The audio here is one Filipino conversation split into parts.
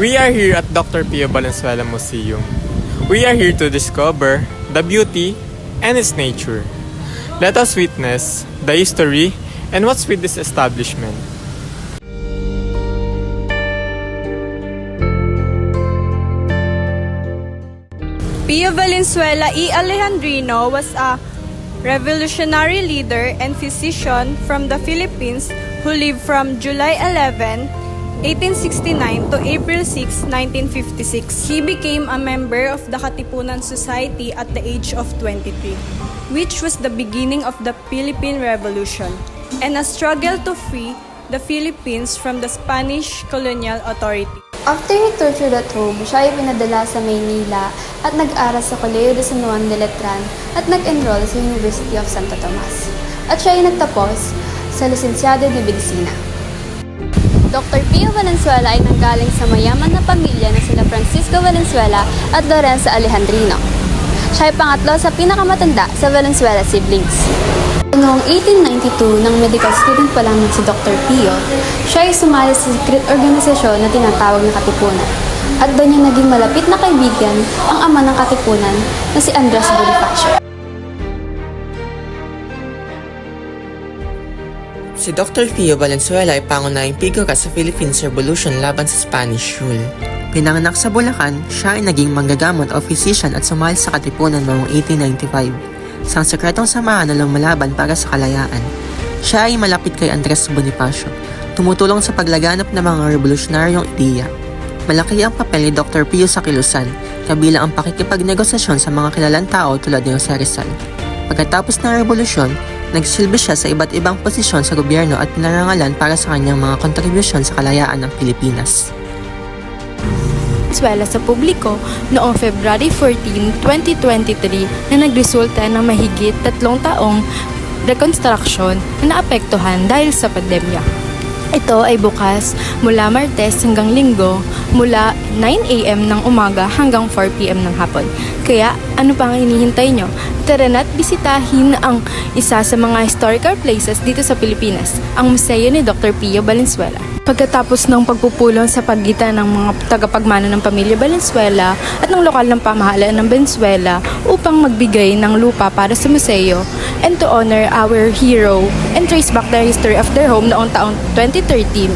We are here at Dr. Pio Valenzuela Museum. We are here to discover the beauty and its nature. Let us witness the history and what's with this establishment. Pio Valenzuela y Alejandrino was a revolutionary leader and physician from the Philippines who lived from July 11, 1869 to April 6, 1956. He became a member of the Katipunan Society at the age of 23, which was the beginning of the Philippine Revolution and a struggle to free the Philippines from the Spanish colonial authority. After he tortured at home, siya ay pinadala sa Maynila at nag-aral sa Colegio de San Juan de Letran at nag-enroll sa University of Santo Tomas. At siya ay nagtapos sa Lisensyado de Medicina. Dr. Pio Valenzuela ay nanggaling sa mayaman na pamilya na sina Francisco Valenzuela at Lorenzo Alejandrino. Siya ay pangatlo sa pinakamatanda sa Valenzuela siblings. Noong 1892, nang medical student pa lang si Dr. Pio, siya ay sumali sa secret organisasyon na tinatawag na Katipunan. At doon niya naging malapit na kaibigan ang ama ng Katipunan na si Andres Bonifacio. Si Dr. Pio Valenzuela ay pangunahing figura sa Philippines Revolution laban sa Spanish rule. Pinanganak sa Bulacan, siya ay naging manggagamot o physician at sumali sa Katipunan noong 1895. Sa sekretong samahan na lumalaban para sa kalayaan. Siya ay malapit kay Andres Bonifacio, tumutulong sa paglaganap ng mga revolusyonaryong ideya. Malaki ang papel ni Dr. Pio sa kilusan, kabilang ang pakikipagnegosasyon sa mga kilalang tao tulad ni Jose Rizal. Pagkatapos ng revolusyon, nagsilbi siya sa iba't ibang posisyon sa gobyerno at pinarangalan para sa kanyang mga kontribusyon sa kalayaan ng Pilipinas. Valenzuela sa publiko noong February 14, 2023 na nagresulta ng mahigit 3 taong reconstruction na naapektuhan dahil sa pandemya. Ito ay bukas mula Martes hanggang Linggo mula 9 a.m. ng umaga hanggang 4 p.m. ng hapon. Kaya ano pa ang hinihintay nyo? Tara na't bisitahin ang isa sa mga historical places dito sa Pilipinas, ang museo ni Dr. Pio Valenzuela. Pagkatapos ng pagpupulong sa pagitan ng mga tagapagmana ng pamilya Valenzuela at ng lokal ng pamahalaan ng Venezuela upang magbigay ng lupa para sa museo and to honor our hero and trace back the history of their home noong taong 2013.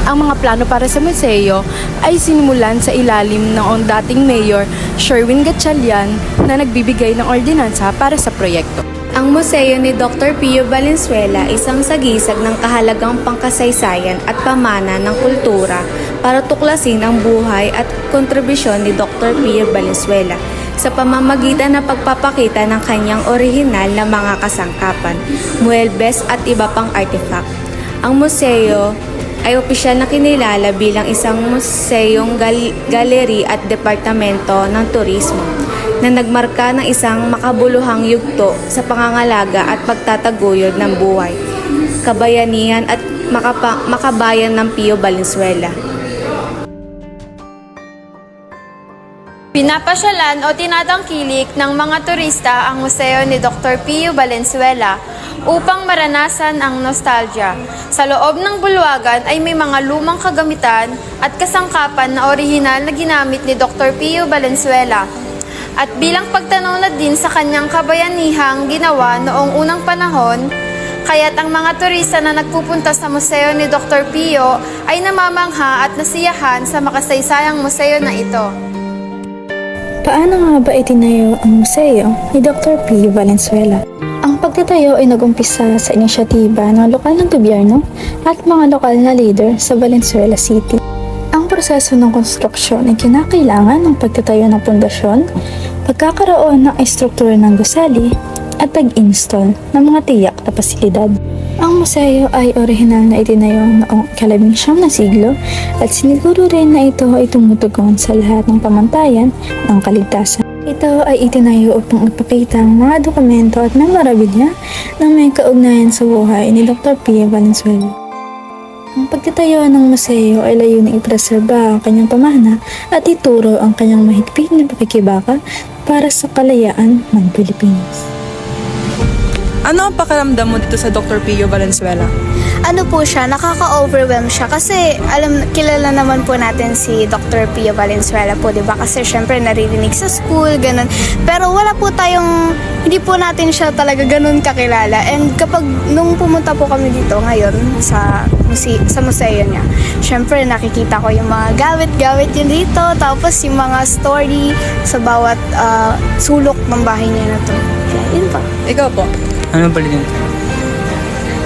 Ang mga plano para sa museo ay sinimulan sa ilalim ng dating Mayor Sherwin Gatchalian na nagbibigay ng ordinansa para sa proyekto. Ang museo ni Dr. Pio Valenzuela isang sagisag ng kahalagang pangkasaysayan at pamana ng kultura para tuklasin ang buhay at kontribusyon ni Dr. Pio Valenzuela sa pamamagitan ng pagpapakita ng kanyang orihinal na mga kasangkapan, muebles at iba pang artifact. Ang museo ay opisyal na kinilala bilang isang museyong galeri at departamento ng turismo na nagmarka ng isang makabuluhang yugto sa pangangalaga at pagtataguyod ng buhay, kabayanihan at makabayan ng Pio Valenzuela. Pinapasyalan o tinatangkilik ng mga turista ang museo ni Dr. Pio Valenzuela upang maranasan ang nostalgia. Sa loob ng bulwagan ay may mga lumang kagamitan at kasangkapan na orihinal na ginamit ni Dr. Pio Valenzuela. At bilang pagtanaw din sa kanyang kabayanihang ginawa noong unang panahon, kaya't ang mga turista na nagpupunta sa museo ni Dr. Pio ay namamangha at nasiyahan sa makasaysayang museo na ito. Paano nga ba itinayo ang museo ni Dr. Pio Valenzuela? Ang pagtatayo ay nagumpisa sa inisyatiba ng lokal ng gobyerno at mga lokal na leader sa Valenzuela City. Ang proseso ng konstruksyon ay kinakailangan ng pagtatayo ng pundasyon, pagkakaroon ng istruktura ng gusali, at pag-install ng mga tiyak na pasilidad. Ang museo ay orihinal na itinayo noong ika-19 na siglo at siniguro rin na ito ay tumutugon sa lahat ng pamantayan ng kaligtasan. Ito ay itinayo upang ipakita ang mga dokumento at memorabilia na may kaugnayan sa buhay ni Dr. Pio Valenzuela. Ang pagtatayo ng museo ay layuning ipreserba ang kanyang pamana at ituro ang kanyang mahigpit na pakikibaka para sa kalayaan ng Pilipinas. Ano ang pakiramdam mo dito sa Dr. Pio Valenzuela? ano po siya, nakaka-overwhelm siya kasi kilala naman po natin si Dr. Pio Valenzuela po, 'di ba? Kasi syempre naririnig sa school, ganun. Pero wala po hindi po natin siya talaga ganun kakilala. And kapag nung pumunta po kami dito ngayon sa museo niya, syempre nakikita ko yung mga gawit-gawit yun dito, tapos yung mga story sa bawat sulok ng bahay niya na to. Kaya yun pa. Ikaw po, Ano pala din?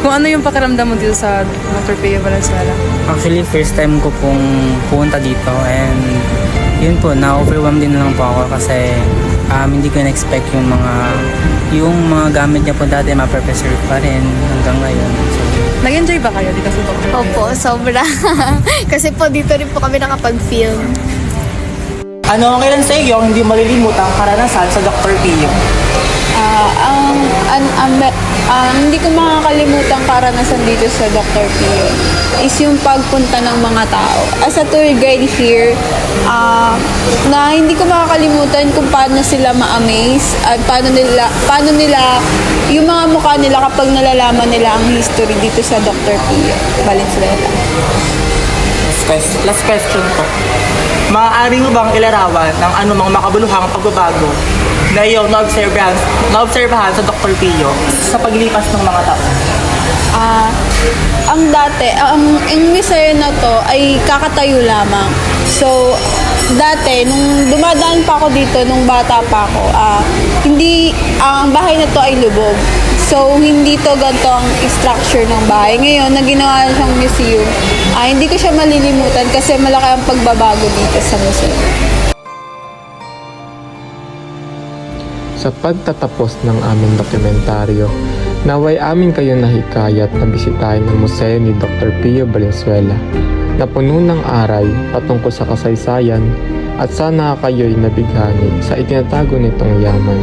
kung ano yung pakiramdam mo dito sa Dr. Pio Valenzuela? Actually, first time ko pong pumunta dito and yun po, na-overwhelm din na lang po ako kasi hindi ko na-expect yung mga gamit niya po dati ma-preserve pa rin hanggang ngayon. So, Nag-enjoy ba kayo dito sa Dr. Pio? Opo, sobra. Kasi po dito rin po kami nakapag-film. Ano ang ilan sa iyo hindi malilimutan ang karanasan sa Dr. Pio? Hindi ko makakalimutan karanasan dito sa Dr. Pio is yung pagpunta ng mga tao. As a tour guide here, na hindi ko makakalimutan kung paano sila ma-amaze at paano nila yung mga mukha nila kapag nalalaman nila ang history dito sa Dr. Pio Valenzuela. Last question po. Maaari mo bang ilarawan ng anumang makabuluhang pagbabago na iyong naobserbahan sa Dr. Pio sa paglipas ng mga taon? Ang museo na to ay kakatayo lamang. So, dati, nung dumadaan pa ako dito, nung bata pa ako, ang bahay na to ay lubog. So, hindi to ganito ang structure ng bahay. Ngayon, na ginawa na siyang museum, hindi ko siya malilimutan kasi malaki ang pagbabago dito sa museo. Sa pagtatapos ng aming dokumentaryo, naway amin kayo nahikayat na bisitahin ang museo ni Dr. Pio Valenzuela na puno ng aral patungkol sa kasaysayan at sana kayo'y nabighani sa itinatago nitong yaman.